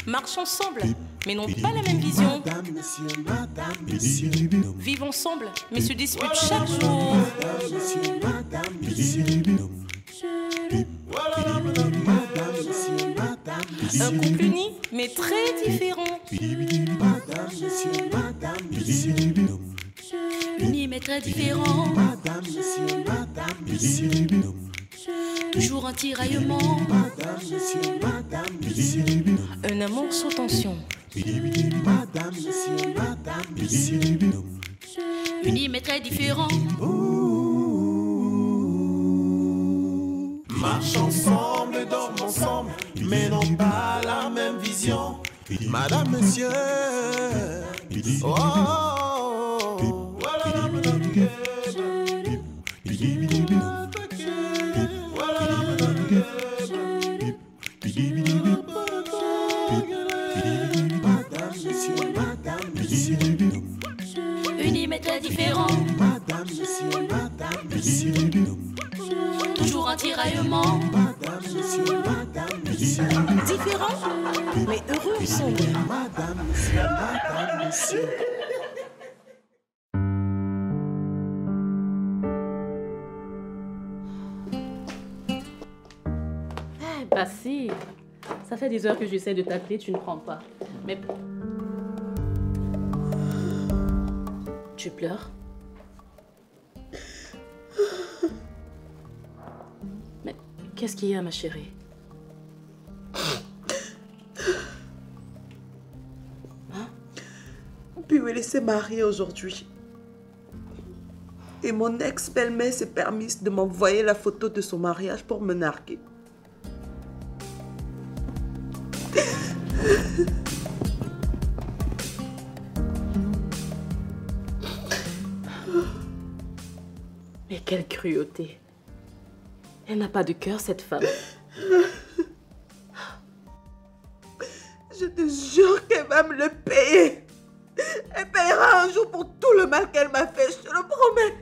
marchent ensemble, mais n'ont pas la même vision. Vivent ensemble, mais se disputent chaque jour. Un couple uni, mais très différent. Uni mais très différent. Toujours en tiraillement. Un amour sous tension. Uni mais très différent. Marche ensemble, dorment ensemble, mais n'ont pas la même vision. Madame, monsieur. Oh, voilà, madame. Unis mais très différents. Toujours en tiraillement. Différents, mais heureux ensemble. Bah si, ça fait des heures que j'essaie de t'appeler, tu ne prends pas. Mais... Tu pleures? Mais qu'est-ce qu'il y a, ma chérie? Piwele s'est mariée aujourd'hui. Et mon ex-belle-mère s'est permise de m'envoyer la photo de son mariage pour me narguer. Mais quelle cruauté. Elle n'a pas de cœur, cette femme. Je te jure qu'elle va me le payer. Elle payera un jour pour tout le mal qu'elle m'a fait, je te le promets.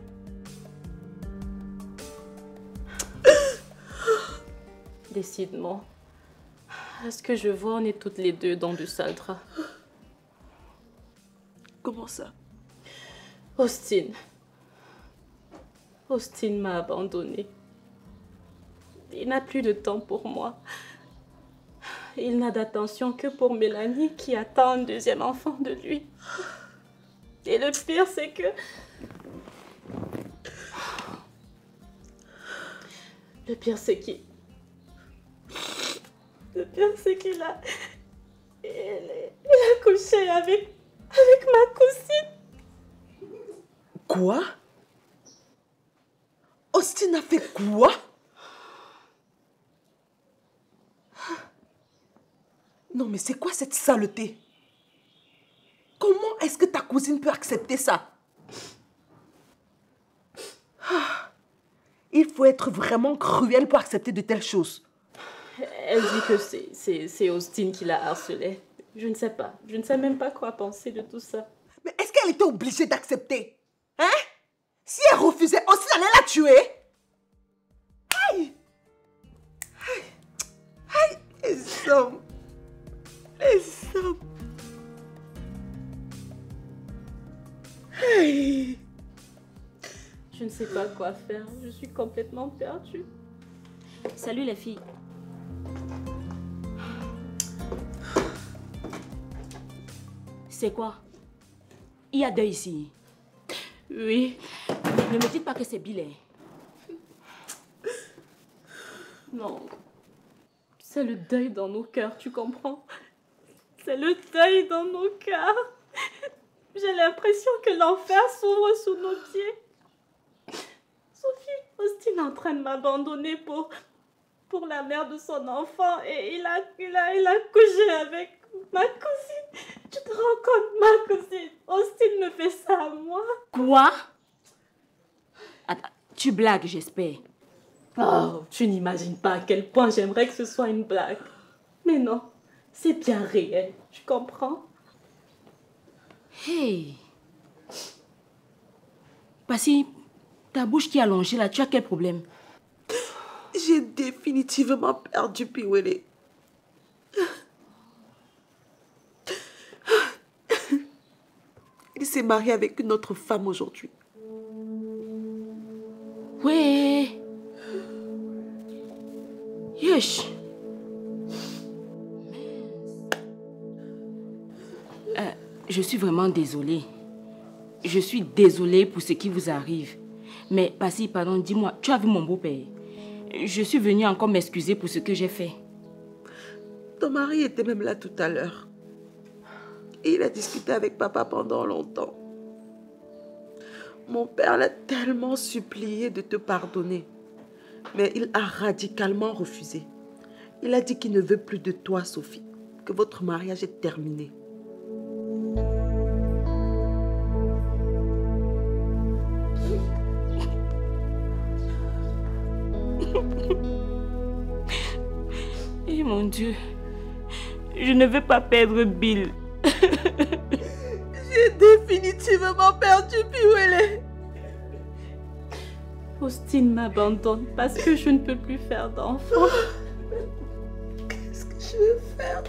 Décidément. À ce que je vois, on est toutes les deux dans du sale drap. Comment ça? Austin. Austin m'a abandonnée. Il n'a plus de temps pour moi. Il n'a d'attention que pour Mélanie qui attend un deuxième enfant de lui. Et le pire, c'est que... Le pire, c'est qu'il a couché avec ma cousine. Quoi? Austin a fait quoi? Non, mais c'est quoi cette saleté? Comment est-ce que ta cousine peut accepter ça? Il faut être vraiment cruel pour accepter de telles choses. Elle dit que c'est Austin qui l'a harcelée. Je ne sais pas. Je ne sais même pas quoi penser de tout ça. Mais est-ce qu'elle était obligée d'accepter? Hein? Si elle refusait, Austin allait la tuer? Aïe! Aïe! Aïe! Les hommes! Les hommes! Aïe! Je ne sais pas quoi faire. Je suis complètement perdue. Salut les filles. C'est quoi? Il y a deux ici. Oui. Ne me dites pas que c'est Bill. Non. C'est le deuil dans nos cœurs, tu comprends? C'est le deuil dans nos cœurs. J'ai l'impression que l'enfer s'ouvre sous nos pieds. Sophie, Austin est en train de m'abandonner pour la mère de son enfant et il a couché avec ma cousine. Tu te rends compte, ma cousine? Austin me fait ça à moi. Quoi? Attends, tu blagues, j'espère. Oh, tu n'imagines pas à quel point j'aimerais que ce soit une blague. Mais non, c'est bien réel, tu comprends? Hey! Passy, ta bouche qui est allongée là, tu as quel problème? J'ai définitivement perdu Piwele. s'est marié avec une autre femme aujourd'hui. Oui. Yesh. Je suis vraiment désolée. Je suis désolée pour ce qui vous arrive. Mais, Passy, pardon, dis-moi, tu as vu mon beau-père? Je suis venue encore m'excuser pour ce que j'ai fait. Ton mari était même là tout à l'heure. Et il a discuté avec papa pendant longtemps. Mon père l'a tellement supplié de te pardonner. Mais il a radicalement refusé. Il a dit qu'il ne veut plus de toi, Sophie. Que votre mariage est terminé. Et mon Dieu, je ne veux pas perdre Bill. J'ai définitivement perdu Biwele. Faustine m'abandonne parce que je ne peux plus faire d'enfant. Qu'est-ce que je vais faire?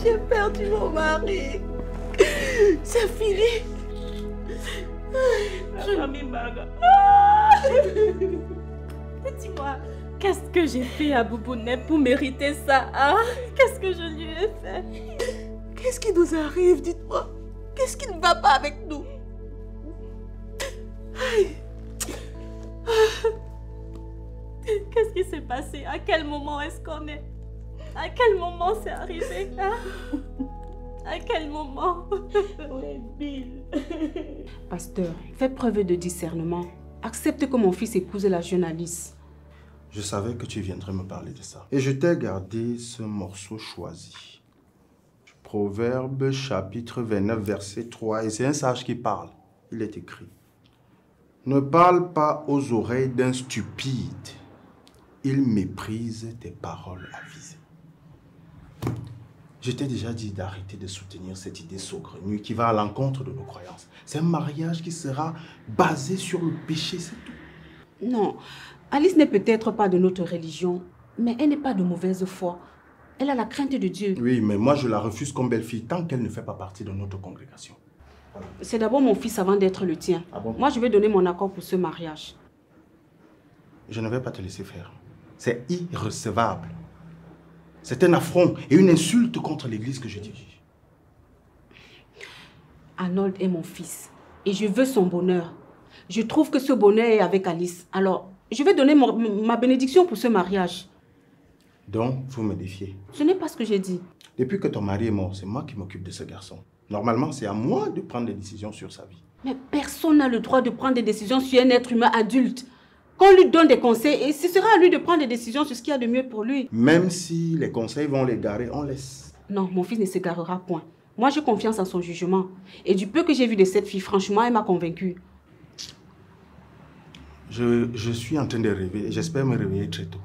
J'ai perdu mon mari. C'est fini. Dis-moi, qu'est-ce que j'ai fait à Boubounet pour mériter ça, hein? Qu'est-ce que je lui ai fait? Qu'est-ce qui nous arrive, dites-moi? Qu'est-ce qui ne va pas avec nous? Aïe. Qu'est-ce qui s'est passé? À quel moment est-ce qu'on est? À quel moment c'est arrivé, hein? À quel moment? Ouais, Bill. Pasteur, fais preuve de discernement. Accepte que mon fils épouse la jeune Alice. Je savais que tu viendrais me parler de ça. Et je t'ai gardé ce morceau choisi. Proverbe chapitre 29, verset 3. Et c'est un sage qui parle. Il est écrit: ne parle pas aux oreilles d'un stupide. Il méprise tes paroles avisées. Je t'ai déjà dit d'arrêter de soutenir cette idée saugrenue qui va à l'encontre de nos croyances. C'est un mariage qui sera basé sur le péché, c'est tout. Non, Alice n'est peut-être pas de notre religion, mais elle n'est pas de mauvaise foi. Elle a la crainte de Dieu. Oui, mais moi je la refuse comme belle-fille tant qu'elle ne fait pas partie de notre congrégation. C'est d'abord mon fils avant d'être le tien. Ah bon? Moi, je vais donner mon accord pour ce mariage. Je ne vais pas te laisser faire. C'est irrecevable. C'est un affront et une insulte contre l'église que je dirige. Arnold est mon fils et je veux son bonheur. Je trouve que ce bonheur est avec Alice. Alors, je vais donner ma bénédiction pour ce mariage. Donc, vous me défiez. Ce n'est pas ce que j'ai dit. Depuis que ton mari est mort, c'est moi qui m'occupe de ce garçon. Normalement, c'est à moi de prendre des décisions sur sa vie. Mais personne n'a le droit de prendre des décisions sur un être humain adulte. Qu'on lui donne des conseils et ce sera à lui de prendre des décisions sur ce qu'il y a de mieux pour lui. Même si les conseils vont l'égarer, on laisse. Non, mon fils ne s'égarera point. Moi, j'ai confiance en son jugement. Et du peu que j'ai vu de cette fille, franchement, elle m'a convaincue. Je suis en train de rêver et j'espère me réveiller très tôt.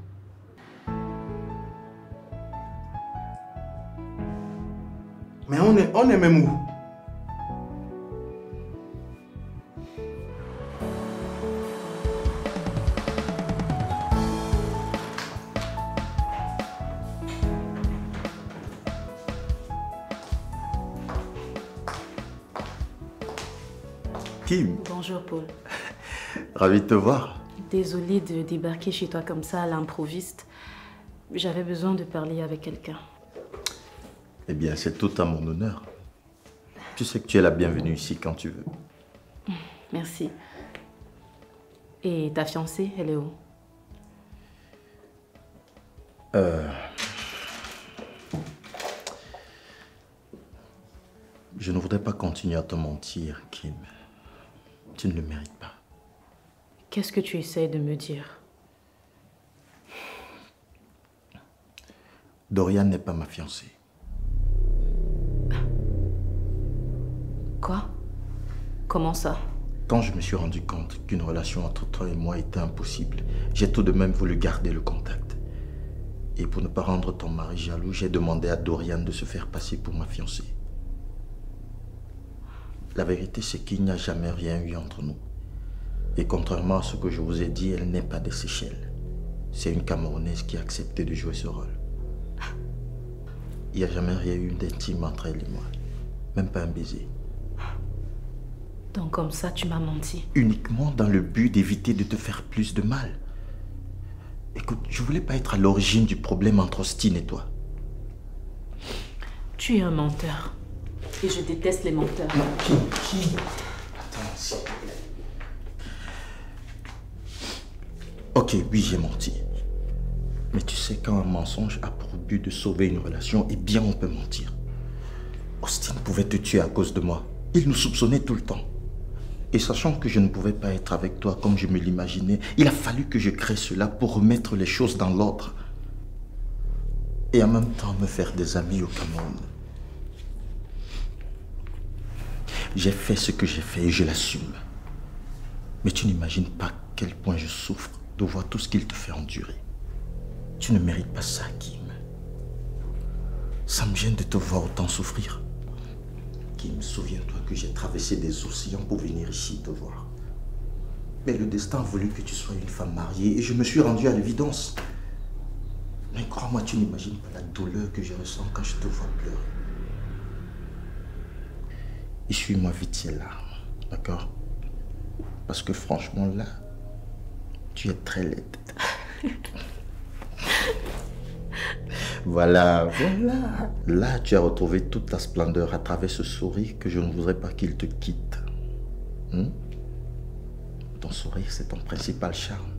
Mais on est même où? Kim. Bonjour Paul. Ravi de te voir. Désolée de débarquer chez toi comme ça à l'improviste. J'avais besoin de parler avec quelqu'un. Eh bien, c'est tout à mon honneur. Tu sais que tu es la bienvenue ici quand tu veux. Merci. Et ta fiancée, elle est où? Je ne voudrais pas continuer à te mentir, Kim. Tu ne le mérites pas. Qu'est-ce que tu essaies de me dire? Dorian n'est pas ma fiancée. Quoi? Comment ça? Quand je me suis rendu compte qu'une relation entre toi et moi était impossible, j'ai tout de même voulu garder le contact. Et pour ne pas rendre ton mari jaloux, j'ai demandé à Dorian de se faire passer pour ma fiancée. La vérité, c'est qu'il n'y a jamais rien eu entre nous. Et contrairement à ce que je vous ai dit, elle n'est pas des Seychelles. C'est une Camerounaise qui a accepté de jouer ce rôle. Il n'y a jamais rien eu d'intime entre elle et moi. Même pas un baiser. Donc comme ça, tu m'as menti. Uniquement dans le but d'éviter de te faire plus de mal. Écoute, je voulais pas être à l'origine du problème entre Austin et toi. Tu es un menteur. Et je déteste les menteurs. Qui Attends, s'il te plaît. Ok, oui, j'ai menti. Mais tu sais, quand un mensonge a pour but de sauver une relation, eh bien, on peut mentir. Austin pouvait te tuer à cause de moi. Il nous soupçonnait tout le temps. Et sachant que je ne pouvais pas être avec toi comme je me l'imaginais, il a fallu que je crée cela pour remettre les choses dans l'ordre. Et en même temps me faire des amis au Cameroun. J'ai fait ce que j'ai fait et je l'assume. Mais tu n'imagines pas à quel point je souffre de voir tout ce qu'il te fait endurer. Tu ne mérites pas ça, Kim. Ça me gêne de te voir autant souffrir. Kim, souviens-toi que j'ai traversé des océans pour venir ici te voir. Mais le destin a voulu que tu sois une femme mariée et je me suis rendu à l'évidence. Mais crois-moi, tu n'imagines pas la douleur que je ressens quand je te vois pleurer. Essuie-moi vite ces larmes, d'accord? Parce que franchement, là, tu es très laide. Voilà. Là, tu as retrouvé toute ta splendeur à travers ce sourire que je ne voudrais pas qu'il te quitte. Ton sourire, c'est ton principal charme.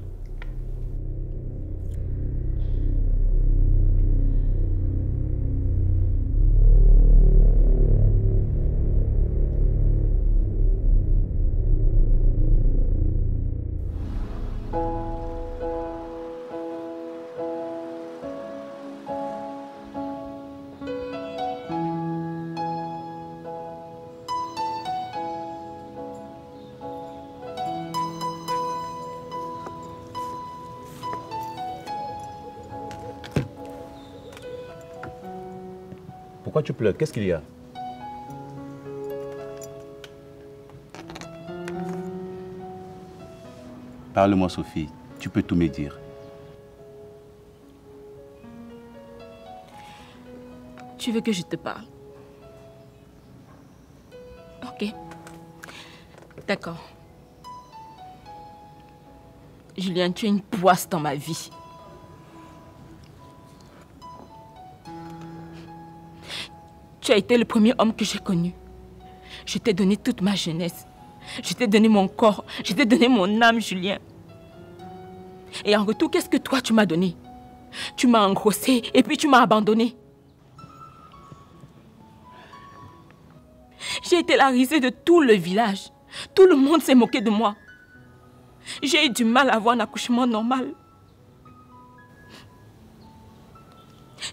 Pourquoi tu pleures? Qu'est-ce qu'il y a? Parle-moi, Sophie. Tu peux tout me dire. Tu veux que je te parle? Ok. D'accord. Julien, tu es une poisse dans ma vie. Tu as été le premier homme que j'ai connu. Je t'ai donné toute ma jeunesse. Je t'ai donné mon corps. Je t'ai donné mon âme, Julien. Et en retour, qu'est-ce que toi, tu m'as donné? Tu m'as engrossé et puis tu m'as abandonné. J'ai été la risée de tout le village. Tout le monde s'est moqué de moi. J'ai eu du mal à avoir un accouchement normal.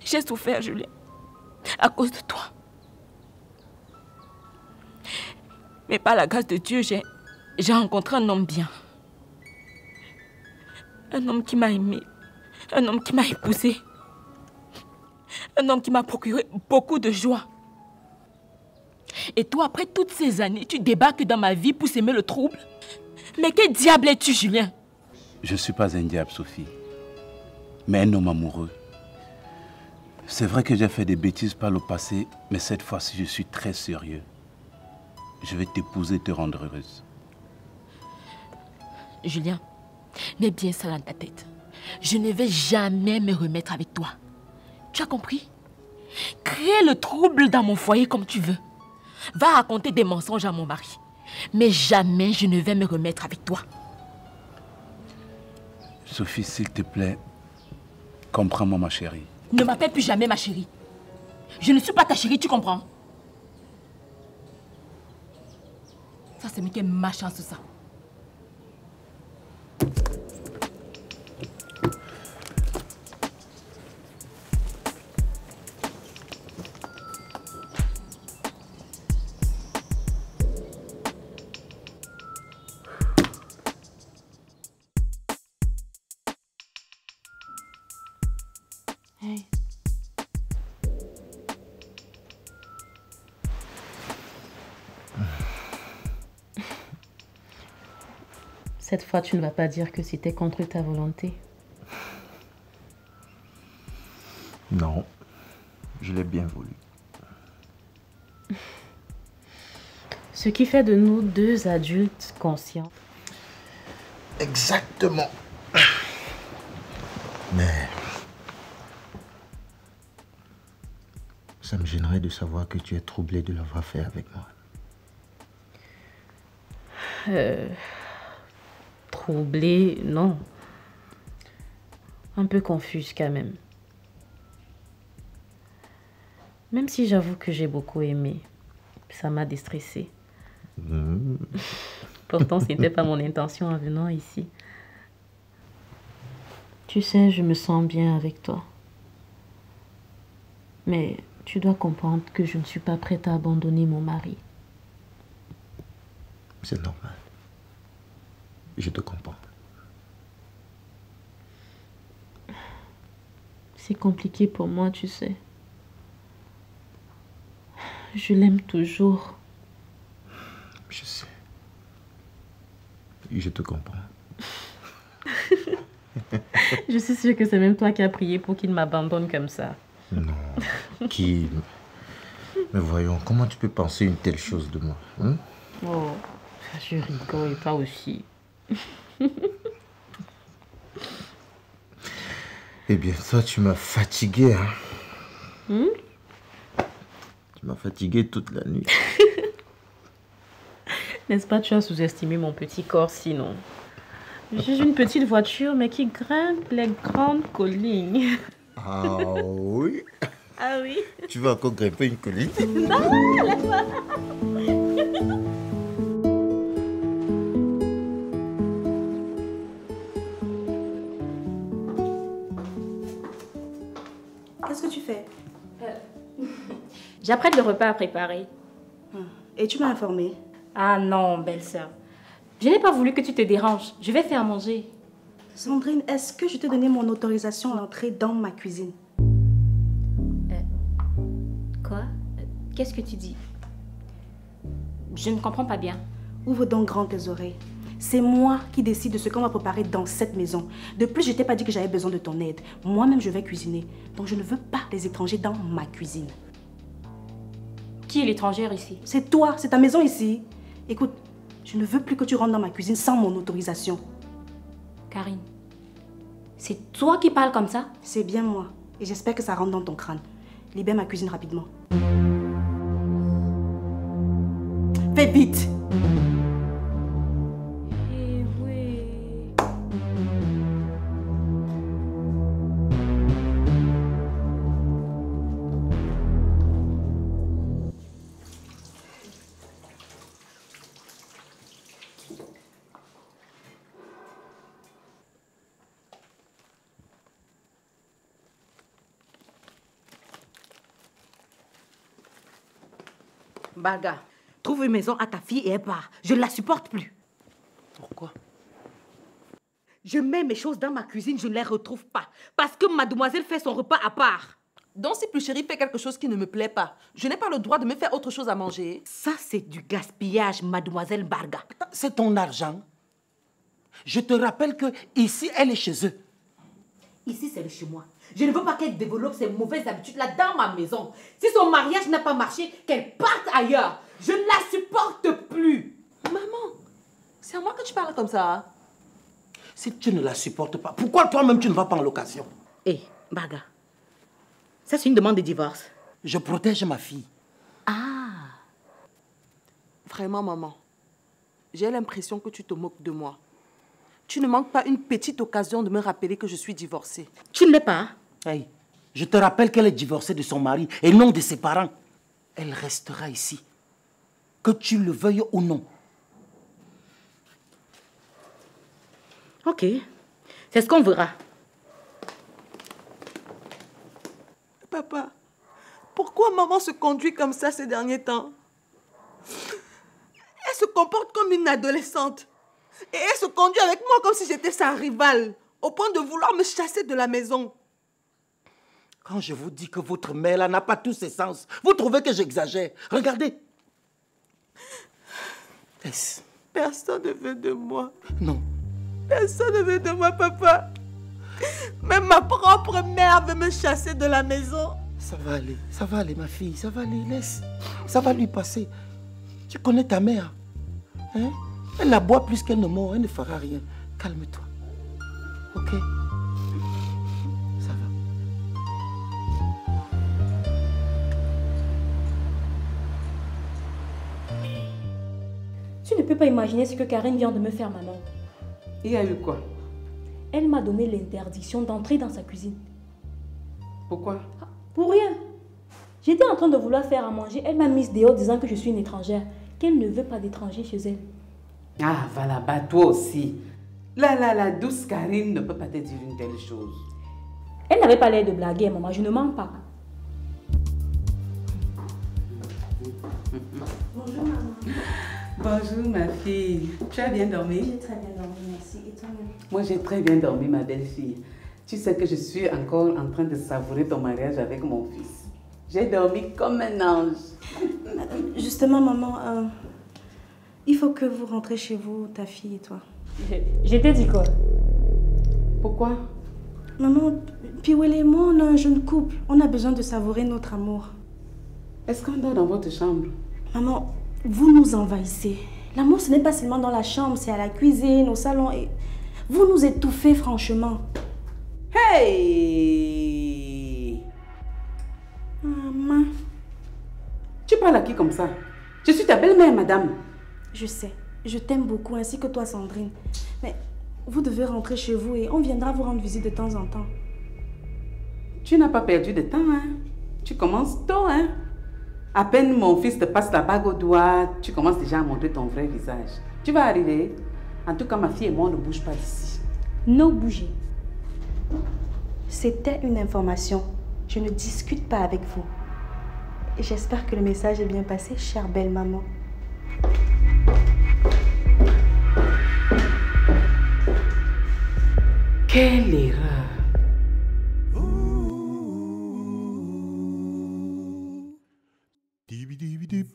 J'ai souffert, Julien, à cause de toi. Mais par la grâce de Dieu, j'ai rencontré un homme bien. Un homme qui m'a aimé. Un homme qui m'a épousé. Un homme qui m'a procuré beaucoup de joie. Et toi, après toutes ces années, tu débarques dans ma vie pour s'aimer le trouble? Mais quel diable es-tu, Julien? Je ne suis pas un diable, Sophie. Mais un homme amoureux. C'est vrai que j'ai fait des bêtises par le passé, mais cette fois-ci, je suis très sérieux. Je vais t'épouser et te rendre heureuse. Julien, mets bien ça dans ta tête. Je ne vais jamais me remettre avec toi. Tu as compris? Crée le trouble dans mon foyer comme tu veux. Va raconter des mensonges à mon mari. Mais jamais je ne vais me remettre avec toi. Sophie, s'il te plaît, comprends-moi, ma chérie. Ne m'appelle plus jamais ma chérie. Je ne suis pas ta chérie, tu comprends? Ça, c'est quelle ma chance, ça. Hey. Cette fois, tu ne vas pas dire que c'était contre ta volonté. Non, je l'ai bien voulu. Ce qui fait de nous deux adultes conscients. Exactement. Mais ça me gênerait de savoir que tu es troublé de l'avoir fait avec moi. Troublée, non. Un peu confuse quand même. Même si j'avoue que j'ai beaucoup aimé, ça m'a déstressée. Pourtant, ce n'était pas mon intention en venant ici. Tu sais, je me sens bien avec toi. Mais tu dois comprendre que je ne suis pas prête à abandonner mon mari. C'est normal. Je te comprends. C'est compliqué pour moi, tu sais. Je l'aime toujours. Je sais. Je te comprends. Je suis sûre que c'est même toi qui as prié pour qu'il m'abandonne comme ça. Non. Qui... Mais voyons, comment tu peux penser une telle chose de moi, hein? Oh, je rigole, et toi aussi. Eh bien, toi, tu m'as fatigué, hein? Tu m'as fatigué toute la nuit. N'est-ce pas, tu as sous-estimé mon petit corps sinon? J'ai une petite voiture, mais qui grimpe les grandes collines. Ah oui? Ah oui? Tu vas encore grimper une colline? Qu'est-ce que tu fais? J'apprête le repas à préparer. Et tu m'as informé? Ah non, belle-sœur. Je n'ai pas voulu que tu te déranges. Je vais faire manger. Sandrine, est-ce que je t'ai donné mon autorisation à entrer dans ma cuisine? Quoi? Qu'est-ce que tu dis? Je ne comprends pas bien. Ouvre donc grand tes oreilles. C'est moi qui décide de ce qu'on va préparer dans cette maison. De plus, je t'ai pas dit que j'avais besoin de ton aide. Moi-même, je vais cuisiner. Donc, je ne veux pas des étrangers dans ma cuisine. Qui est l'étrangère ici? C'est toi, c'est ta maison ici. Écoute, je ne veux plus que tu rentres dans ma cuisine sans mon autorisation. Karine, c'est toi qui parles comme ça? C'est bien moi. Et j'espère que ça rentre dans ton crâne. Libère ma cuisine rapidement. Fais vite! Eh oui. Baga, trouve une maison à ta fille et elle part. Je ne la supporte plus. Pourquoi? Je mets mes choses dans ma cuisine, je ne les retrouve pas. Parce que mademoiselle fait son repas à part. Donc si plus chérie fait quelque chose qui ne me plaît pas, je n'ai pas le droit de me faire autre chose à manger. Ça, c'est du gaspillage, mademoiselle Barga. C'est ton argent. Je te rappelle que ici, elle est chez eux. Ici, c'est le chez moi. Je ne veux pas qu'elle développe ces mauvaises habitudes-là dans ma maison. Si son mariage n'a pas marché, qu'elle parte ailleurs. Je ne la supporte plus. Maman, c'est à moi que tu parles comme ça. Hein? Si tu ne la supportes pas, pourquoi toi-même tu ne vas pas en location? Hé, Baga, ça c'est une demande de divorce. Je protège ma fille. Ah. Vraiment, maman, j'ai l'impression que tu te moques de moi. Tu ne manques pas une petite occasion de me rappeler que je suis divorcée. Tu ne l'es pas? Hey, je te rappelle qu'elle est divorcée de son mari et non de ses parents. Elle restera ici, que tu le veuilles ou non. Ok, c'est ce qu'on verra. Papa, pourquoi maman se conduit comme ça ces derniers temps? Elle se comporte comme une adolescente. Et elle se conduit avec moi comme si j'étais sa rivale, au point de vouloir me chasser de la maison. Quand je vous dis que votre mère là n'a pas tous ses sens, vous trouvez que j'exagère? Regardez. Personne ne veut de moi. Non. Personne ne veut de moi, papa. Même ma propre mère veut me chasser de la maison. Ça va aller ma fille, ça va aller, laisse. Ça va lui passer. Tu connais ta mère. Hein? Elle la boit plus qu'elle ne mord, elle ne fera rien. Calme-toi. Ok? Ça va. Tu ne peux pas imaginer ce que Karine vient de me faire, maman. Il y a eu quoi? Elle m'a donné l'interdiction d'entrer dans sa cuisine. Pourquoi? Pour rien. J'étais en train de vouloir faire à manger. Elle m'a mise dehors disant que je suis une étrangère. Qu'elle ne veut pas d'étrangers chez elle. Ah, va là-bas, toi aussi. La douce Karine ne peut pas te dire une telle chose. Elle n'avait pas l'air de blaguer, maman. Je ne mens pas. Bonjour, maman. Bonjour, ma fille. Tu as bien dormi? J'ai très bien dormi, merci. Et toi-même? Moi, j'ai très bien dormi, ma belle-fille. Tu sais que je suis encore en train de savourer ton mariage avec mon fils. J'ai dormi comme un ange. Justement, maman, il faut que vous rentrez chez vous, ta fille et toi. Je t'ai dit quoi? Pourquoi? Maman, Piwele et moi, on a un jeune couple. On a besoin de savourer notre amour. Est-ce qu'on dort dans votre chambre? Maman, vous nous envahissez. L'amour, ce n'est pas seulement dans la chambre, c'est à la cuisine, au salon. Et vous nous étouffez, franchement. Hey! Maman. Tu parles à qui comme ça? Je suis ta belle-mère, madame. Je sais. Je t'aime beaucoup, ainsi que toi, Sandrine. Mais vous devez rentrer chez vous et on viendra vous rendre visite de temps en temps. Tu n'as pas perdu de temps, hein? Tu commences tôt, hein? À peine mon fils te passe la bague au doigt, tu commences déjà à montrer ton vrai visage. Tu vas arriver. En tout cas, ma fille et moi, on ne bouge pas d'ici. Ne bougez. C'était une information. Je ne discute pas avec vous. Et j'espère que le message est bien passé, chère belle maman. Quelle erreur! Bidi bidi